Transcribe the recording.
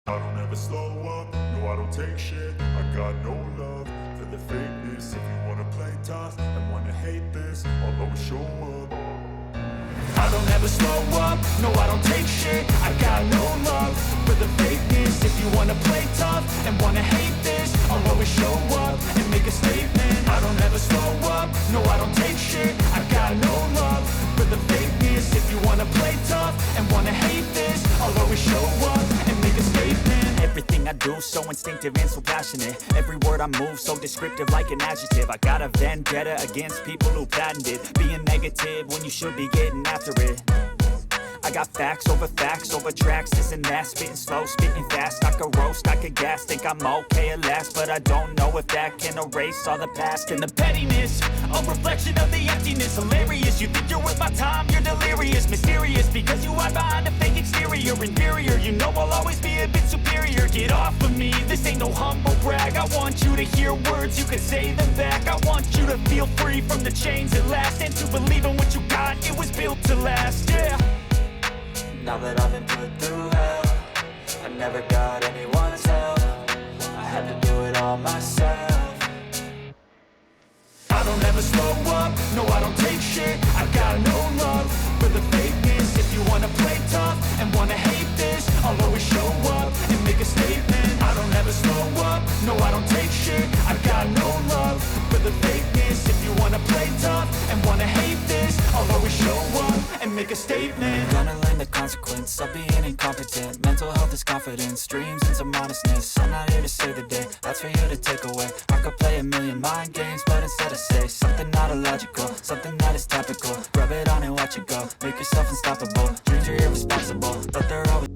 I don't ever slow up, no I don't take shit. I got no love for the fakeness. If you wanna play tough and wanna hate this, I'll always show up. I don't ever slow up, no I don't take shit. I got no love for the fakeness. If you wanna play tough and wanna hate this, I'll always show up and make a statement. I don't ever slow up, no I don't take shit. I got no love for the fakeness. If you wanna play tough and wanna hate this, I'll always show up and make a statement. Everything I do so instinctive and so passionate. Every word I move so descriptive like an adjective. I got a vendetta against people who patented being negative when you should be getting after it. I got facts over tracks, this and that. Spitting slow, spitting fast. I could roast, I could gas. Think I'm okay at last, but I don't know if that can erase all the past. And the pettiness, a reflection of the emptiness. Hilarious, you think you're worth my time, you're delirious. Mysterious, because you hide behind a fake exterior. Inferior, you know I'll always be a bit superior. Get off of me, this ain't no humble brag. I want you to hear words, you can say them back. I want you to feel free from the chains at last, and to believe in what you got, it was built to last, yeah. Now that I've been put through hell, I never got anyone's help. I had to do it all myself. I don't ever slow up, no I don't take shit. I got no love for the fakeness. If you wanna play tough and wanna hate this, I'll always show up and make a statement. I don't ever slow up, no I don't take shit. I got no love for the fakeness. If you wanna play tough and wanna hate this, I'll always show up and make a statement. Gonna learn the consequence of being incompetent. Mental health is confidence, dreams and some honestness. I'm not here to save the day, that's for you to take away. I could play a million mind games, but instead I say something not illogical, something that is topical. Rub it on and watch it go, make yourself unstoppable. Dreams are irresponsible, but they're always